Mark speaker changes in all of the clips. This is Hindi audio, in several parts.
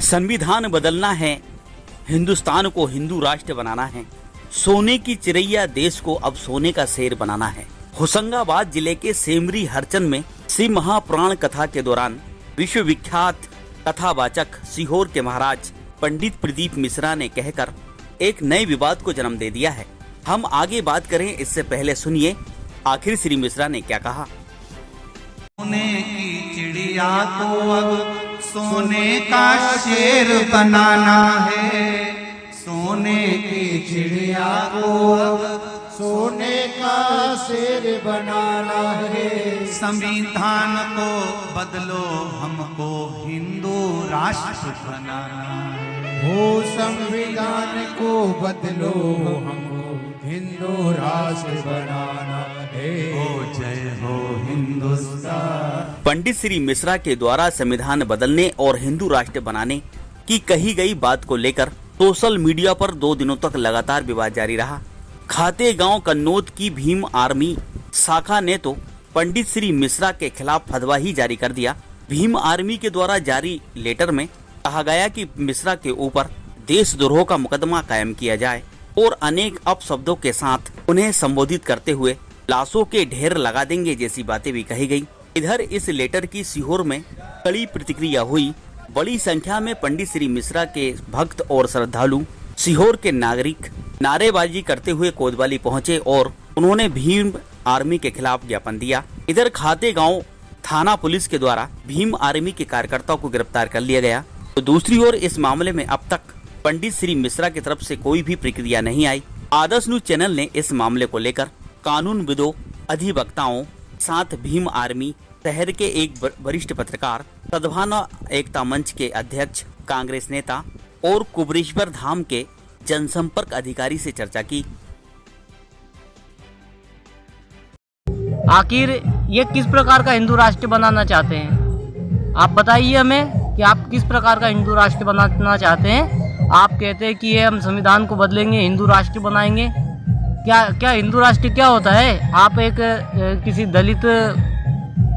Speaker 1: संविधान बदलना है, हिंदुस्तान को हिंदू राष्ट्र बनाना है, सोने की चिड़ैया देश को अब सोने का शेर बनाना है। होशंगाबाद जिले के सेमरी हरचंद में शिव महापुराण कथा के दौरान विश्व विख्यात कथावाचक सीहोर के महाराज पंडित प्रदीप मिश्रा ने कहकर एक नए विवाद को जन्म दे दिया है। हम आगे बात करें इससे पहले सुनिए आखिर श्री मिश्रा ने क्या कहा।
Speaker 2: सोने की चिड़िया को अब सोने का शेर बनाना है, सोने की चिड़िया को अब
Speaker 3: सोने का शेर बनाना है।
Speaker 2: संविधान को बदलो, हमको हिंदू राष्ट्र बनाना है।
Speaker 3: हो संविधान को बदलो, हमको हिंदू राष्ट्र बनाना है।
Speaker 2: हो जय हो हिंदुस्तान।
Speaker 1: पंडित श्री मिश्रा के द्वारा संविधान बदलने और हिंदू राष्ट्र बनाने की कही गई बात को लेकर सोशल मीडिया पर 2 दिनों तक लगातार विवाद जारी रहा। खातेगांव कन्नौज की भीम आर्मी शाखा ने तो पंडित श्री मिश्रा के खिलाफ फतवा ही जारी कर दिया। भीम आर्मी के द्वारा जारी लेटर में कहा गया कि मिश्रा के ऊपर देशद्रोह का मुकदमा कायम किया जाए और अनेक अपशब्दों के साथ उन्हें संबोधित करते हुए लाशों के ढेर लगा देंगे जैसी बातें भी कही गई। इधर इस लेटर की सीहोर में कड़ी प्रतिक्रिया हुई। बड़ी संख्या में पंडित श्री मिश्रा के भक्त और श्रद्धालु सीहोर के नागरिक नारेबाजी करते हुए कोतवाली पहुंचे और उन्होंने भीम आर्मी के खिलाफ ज्ञापन दिया। इधर खातेगांव थाना पुलिस के द्वारा भीम आर्मी के कार्यकर्ताओं को गिरफ्तार कर लिया गया। तो दूसरी ओर इस मामले में अब तक पंडित श्री मिश्रा की तरफ से कोई भी प्रतिक्रिया नहीं आई। आदर्श न्यूज चैनल ने इस मामले को लेकर कानूनविदों, अधिवक्ताओं, साथ भीम आर्मी शहर के एक वरिष्ठ पत्रकार, सद्भावना एकता मंच के अध्यक्ष, कांग्रेस नेता और कुबरेश्वर धाम के जनसंपर्क अधिकारी से चर्चा की।
Speaker 4: आखिर ये किस प्रकार का हिंदू राष्ट्र बनाना चाहते हैं? आप बताइए हमें कि आप किस प्रकार का हिंदू राष्ट्र बनाना चाहते हैं। आप कहते हैं कि ये हम संविधान को बदलेंगे, हिंदू राष्ट्र बनाएंगे। क्या हिंदू राष्ट्र क्या होता है? आप एक किसी दलित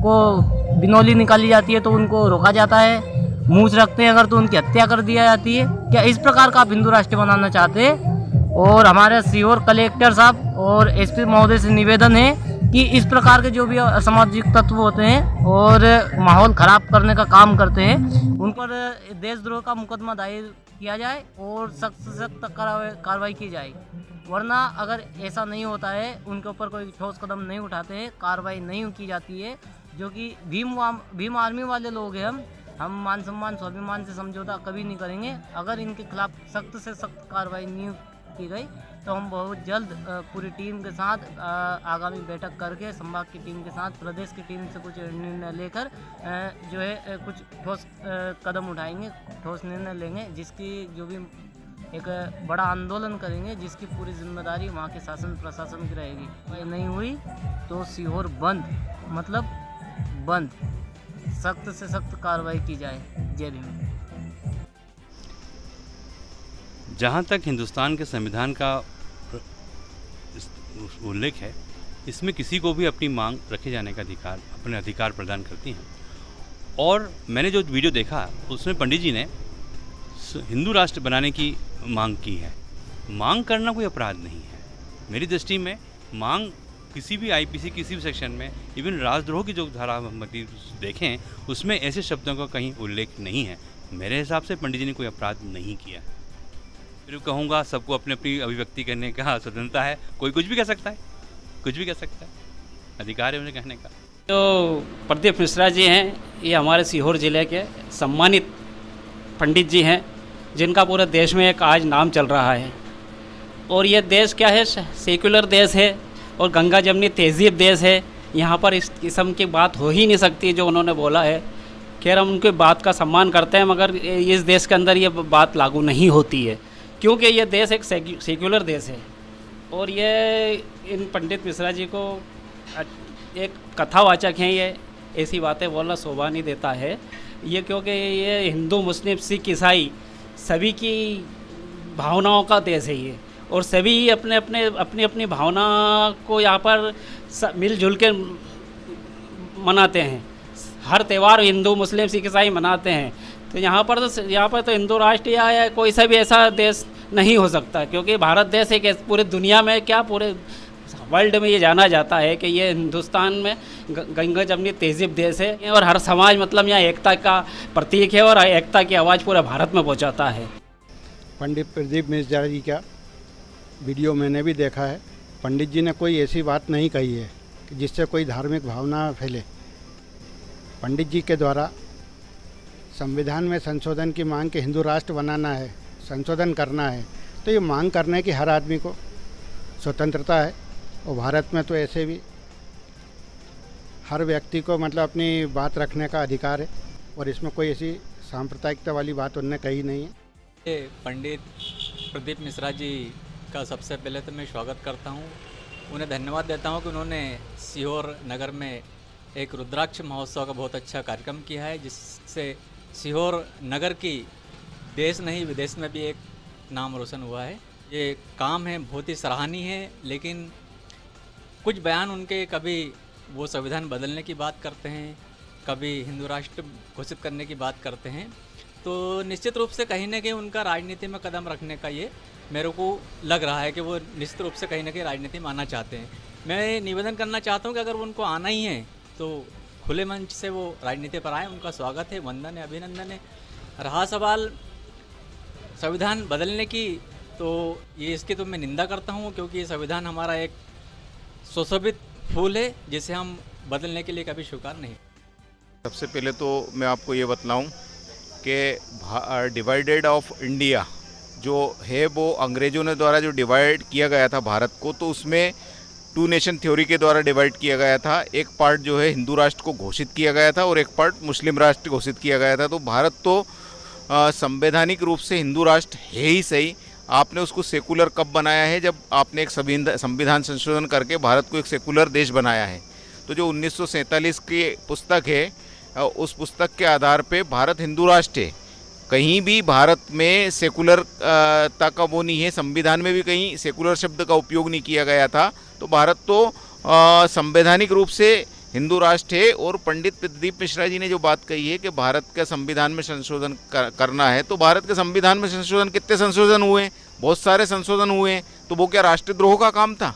Speaker 4: को बिनौली निकाली जाती है तो उनको रोका जाता है, मूछ रखते हैं अगर तो उनकी हत्या कर दी जाती है। क्या इस प्रकार का आप हिंदू राष्ट्र बनाना चाहते हैं? और हमारे सीहोर कलेक्टर साहब और एसपी महोदय से निवेदन है कि इस प्रकार के जो भी असामाजिक तत्व होते हैं और माहौल खराब करने का काम करते हैं उन पर देशद्रोह का मुकदमा दायर किया जाए और सख्त से सख्त कार्रवाई की जाए। वरना अगर ऐसा नहीं होता है, उनके ऊपर कोई ठोस कदम नहीं उठाते हैं, कार्रवाई नहीं की जाती है, जो कि भीम आर्मी वाले लोग हैं, हम मान सम्मान स्वाभिमान से समझौता कभी नहीं करेंगे। अगर इनके खिलाफ सख्त से सख्त कार्रवाई नहीं की गई तो हम बहुत जल्द पूरी टीम के साथ आगामी बैठक करके संभाग की टीम के साथ प्रदेश की टीम से कुछ निर्णय लेकर जो है कुछ ठोस कदम उठाएंगे, ठोस निर्णय लेंगे, जिसकी जो भी एक बड़ा आंदोलन करेंगे, जिसकी पूरी जिम्मेदारी वहाँ के शासन प्रशासन की रहेगी। ये नहीं हुई तो सीहोर बंद, मतलब बंद, सख्त से सख्त कार्रवाई की जाए। जय भीम।
Speaker 5: जहाँ तक हिंदुस्तान के संविधान का उल्लेख है, इसमें किसी को भी अपनी मांग रखे जाने का अधिकार, अपने अधिकार प्रदान करती हैं। और मैंने जो वीडियो देखा उसमें पंडित जी ने हिंदू राष्ट्र बनाने की मांग की है। मांग करना कोई अपराध नहीं है मेरी दृष्टि में। मांग किसी भी आईपीसी किसी भी सेक्शन में, इवन राजद्रोह की जो धारा हम देखें उसमें ऐसे शब्दों का कहीं उल्लेख नहीं है। मेरे हिसाब से पंडित जी ने कोई अपराध नहीं किया। फिर कहूँगा सबको अपनी अपनी अभिव्यक्ति करने का स्वतंत्रता है, कोई कुछ भी कह सकता है, कुछ भी कह सकता है, अधिकार है उन्हें कहने का।
Speaker 6: तो प्रदीप मिश्रा जी हैं, ये हमारे सीहोर ज़िले के सम्मानित पंडित जी हैं, जिनका पूरे देश में एक आज नाम चल रहा है। और ये देश क्या है, सेक्युलर देश है और गंगा जमनी तहजीब देश है। यहाँ पर इस किस्म की बात हो ही नहीं सकती जो उन्होंने बोला है। खैर हम उनकी बात का सम्मान करते हैं, मगर इस देश के अंदर ये बात लागू नहीं होती है, क्योंकि ये देश एक सेक्युलर देश है। और ये इन पंडित मिश्रा जी को एक कथावाचक हैं, ये ऐसी बातें बोलना शोभा नहीं देता है ये, क्योंकि ये हिंदू मुस्लिम सिख ईसाई सभी की भावनाओं का देश है ये, और सभी अपने अपनी भावना को यहाँ पर मिलजुल के मनाते हैं। हर त्यौहार हिंदू मुस्लिम सिख ईसाई मनाते हैं। तो यहाँ पर तो हिंदू राष्ट्र या कोई सा भी ऐसा देश नहीं हो सकता, क्योंकि भारत देश एक पूरे दुनिया में क्या पूरे वर्ल्ड में ये जाना जाता है कि ये हिंदुस्तान में गंगा जमनी तहजीब देश है और हर समाज मतलब यहाँ एकता का प्रतीक है और एकता की आवाज़ पूरे भारत में पहुँचाता है।
Speaker 3: पंडित प्रदीप मिश्रा जी का वीडियो मैंने भी देखा है। पंडित जी ने कोई ऐसी बात नहीं कही है कि जिससे कोई धार्मिक भावना फैले। पंडित जी के द्वारा संविधान में संशोधन की मांग के हिंदू राष्ट्र बनाना है, संशोधन करना है, तो ये मांग करने की हर आदमी को स्वतंत्रता है। और भारत में तो ऐसे भी हर व्यक्ति को मतलब अपनी बात रखने का अधिकार है और इसमें कोई ऐसी सांप्रदायिकता वाली बात उन्होंने कही नहीं है।
Speaker 7: ये पंडित प्रदीप मिश्रा जी का सबसे पहले तो मैं स्वागत करता हूँ, उन्हें धन्यवाद देता हूँ कि उन्होंने सीहोर नगर में एक रुद्राक्ष महोत्सव का बहुत अच्छा कार्यक्रम किया है, जिससे सीहोर नगर की देश नहीं विदेश में भी एक नाम रोशन हुआ है। ये काम है बहुत ही सराहनीय है, लेकिन कुछ बयान उनके कभी वो संविधान बदलने की बात करते हैं, कभी हिंदू राष्ट्र घोषित करने की बात करते हैं, तो निश्चित रूप से कहीं ना कहीं उनका राजनीति में कदम रखने का ये मेरे को लग रहा है कि वो निश्चित रूप से कहीं ना कहीं राजनीति में आना चाहते हैं। मैं निवेदन करना चाहता हूँ कि अगर उनको आना ही है तो खुले मंच से वो राजनीति पर आए, उनका स्वागत है, वंदन है, अभिनंदन है। रहा सवाल संविधान बदलने की, तो ये इसकी तो मैं निंदा करता हूँ, क्योंकि ये संविधान हमारा एक सुशोभित फूल है जिसे हम बदलने के लिए कभी स्वीकार नहीं।
Speaker 8: सबसे पहले तो मैं आपको ये बतलाऊं कि डिवाइडेड ऑफ इंडिया जो है वो अंग्रेज़ों ने द्वारा जो डिवाइड किया गया था भारत को, तो उसमें 2 नेशन थ्योरी के द्वारा डिवाइड किया गया था। एक पार्ट जो है हिंदू राष्ट्र को घोषित किया गया था और एक पार्ट मुस्लिम राष्ट्र घोषित किया गया था। तो भारत तो संवैधानिक रूप से हिंदू राष्ट्र है ही सही। आपने उसको सेकुलर कब बनाया है? जब आपने एक संविधान संशोधन करके भारत को एक सेकुलर देश बनाया है। तो जो 1947 की पुस्तक है, उस पुस्तक के आधार पे भारत हिंदू राष्ट्र है। कहीं भी भारत में सेकुलर ता का वो नहीं है, संविधान में भी कहीं सेकुलर शब्द का उपयोग नहीं किया गया था। तो भारत तो संवैधानिक रूप से हिंदू राष्ट्र है। और पंडित प्रदीप मिश्रा जी ने जो बात कही है कि भारत का संविधान में संशोधन करना है, तो भारत के संविधान में संशोधन कितने संशोधन हुए हैं? बहुत सारे संशोधन हुए हैं। तो वो क्या राष्ट्रद्रोह का काम था?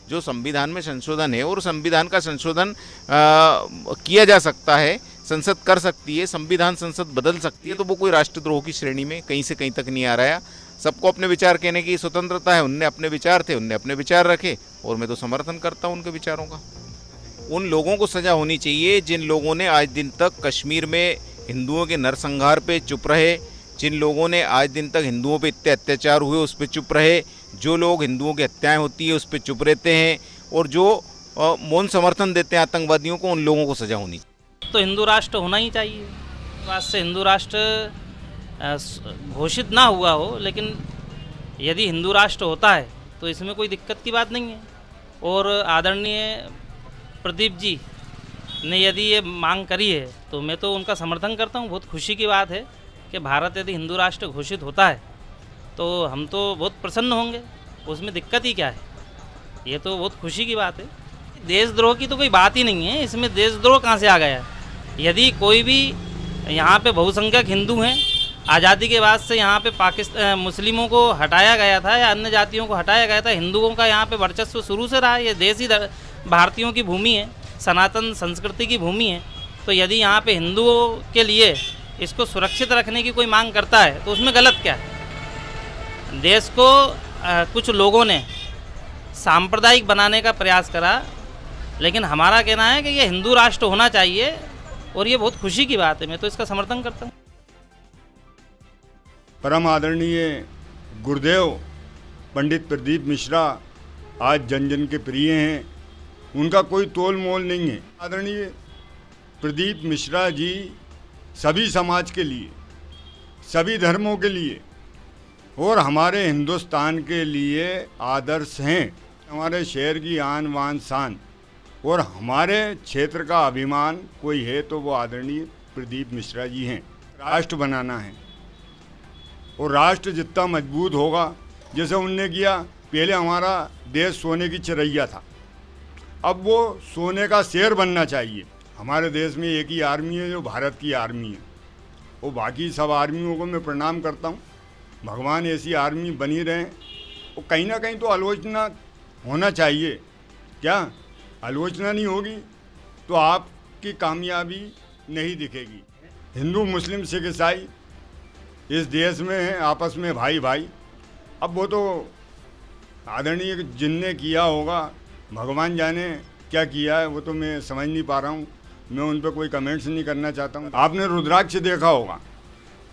Speaker 8: जो संविधान में संशोधन है और संविधान का संशोधन किया जा सकता है, संसद कर सकती है, संविधान संसद बदल सकती है, तो वो कोई राष्ट्रद्रोह की श्रेणी में कहीं से कहीं तक नहीं आ रहा है। सबको अपने विचार कहने की स्वतंत्रता है। उनने अपने विचार थे, उनने अपने विचार रखे और मैं तो समर्थन करता हूँ उनके विचारों का। उन लोगों को सज़ा होनी चाहिए जिन लोगों ने आज दिन तक कश्मीर में हिंदुओं के नरसंहार पे चुप रहे, जिन लोगों ने आज दिन तक हिंदुओं पे इतने अत्याचार हुए उस पर चुप रहे, जो लोग हिंदुओं की हत्याएं होती है उस पर चुप रहते हैं और जो मौन समर्थन देते हैं आतंकवादियों को, उन लोगों को सज़ा होनी चाहिए।
Speaker 4: तो हिंदू राष्ट्र होना ही चाहिए। बात से हिंदू राष्ट्र घोषित ना हुआ हो, लेकिन यदि हिंदू राष्ट्र होता है तो इसमें कोई दिक्कत की बात नहीं है। और आदरणीय प्रदीप जी ने यदि ये मांग करी है तो मैं तो उनका समर्थन करता हूँ। बहुत खुशी की बात है कि भारत यदि हिंदू राष्ट्र घोषित होता है तो हम तो बहुत प्रसन्न होंगे, उसमें दिक्कत ही क्या है? ये तो बहुत खुशी की बात है। देशद्रोह की तो कोई बात ही नहीं है, इसमें देशद्रोह कहाँ से आ गया? यदि कोई भी यहाँ पे बहुसंख्यक हिंदू हैं, आज़ादी के बाद से यहाँ पे मुस्लिमों को हटाया गया था या अन्य जातियों को हटाया गया था, हिंदुओं का यहाँ पे वर्चस्व शुरू से रहा है। ये देश ही भारतीयों की भूमि है, सनातन संस्कृति की भूमि है। तो यदि यहाँ पे हिंदुओं के लिए इसको सुरक्षित रखने की कोई मांग करता है तो उसमें गलत क्या है? देश को कुछ लोगों ने सांप्रदायिक बनाने का प्रयास करा, लेकिन हमारा कहना है कि ये हिंदू राष्ट्र होना चाहिए और ये बहुत खुशी की बात है। मैं तो इसका समर्थन करता हूँ।
Speaker 9: परम आदरणीय गुरुदेव पंडित प्रदीप मिश्रा आज जन जन के प्रिय हैं, उनका कोई तोल मोल नहीं है। आदरणीय प्रदीप मिश्रा जी सभी समाज के लिए, सभी धर्मों के लिए और हमारे हिंदुस्तान के लिए आदर्श हैं। हमारे शहर की आन बान शान और हमारे क्षेत्र का अभिमान कोई है तो वो आदरणीय प्रदीप मिश्रा जी हैं। राष्ट्र बनाना है और राष्ट्र जितना मजबूत होगा, जैसे उनने किया, पहले हमारा देश सोने की चिड़ैया था, अब वो सोने का शेर बनना चाहिए। हमारे देश में एक ही आर्मी है जो भारत की आर्मी है और बाकी सब आर्मियों को मैं प्रणाम करता हूँ। भगवान ऐसी आर्मी बनी रहे, और कहीं ना कहीं तो आलोचना होना चाहिए। क्या आलोचना नहीं होगी तो आपकी कामयाबी नहीं दिखेगी। हिंदू मुस्लिम सिख ईसाई इस देश में हैं आपस में भाई भाई। अब वो तो आदरणीय जिनने किया होगा, भगवान जाने क्या किया है, वो तो मैं समझ नहीं पा रहा हूँ। मैं उन पर कोई कमेंट्स नहीं करना चाहता हूँ। आपने रुद्राक्ष देखा होगा,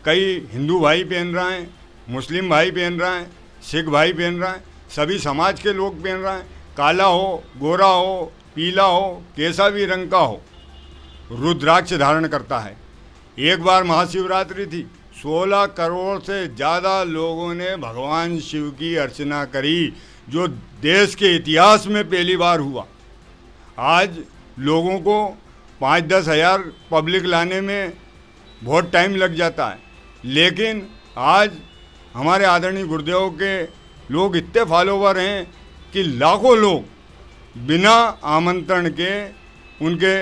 Speaker 9: कई हिंदू भाई पहन रहे हैं, मुस्लिम भाई पहन रहे हैं, सिख भाई पहन रहे हैं, सभी समाज के लोग पहन रहे हैं। काला हो, गोरा हो, पीला हो, कैसा भी रंग का हो, रुद्राक्ष धारण करता है। एक बार महाशिवरात्रि थी, 16 करोड़ से ज़्यादा लोगों ने भगवान शिव की अर्चना करी, जो देश के इतिहास में पहली बार हुआ। आज लोगों को 5-10 हज़ार पब्लिक लाने में बहुत टाइम लग जाता है, लेकिन आज हमारे आदरणीय गुरुदेव के लोग इतने फॉलोवर हैं कि लाखों लोग बिना आमंत्रण के उनके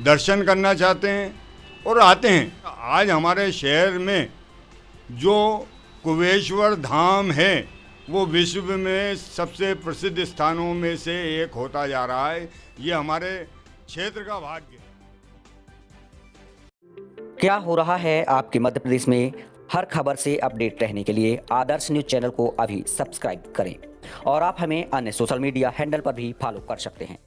Speaker 9: दर्शन करना चाहते हैं और आते हैं। आज हमारे शहर में जो कुबेश्वर धाम है वो विश्व में सबसे प्रसिद्ध स्थानों में से एक होता जा रहा है। ये हमारे क्षेत्र का भाग्य है।
Speaker 10: क्या हो रहा है आपके मध्य प्रदेश में, हर खबर से अपडेट रहने के लिए आदर्श न्यूज चैनल को अभी सब्सक्राइब करें और आप हमें अन्य सोशल मीडिया हैंडल पर भी फॉलो कर सकते हैं।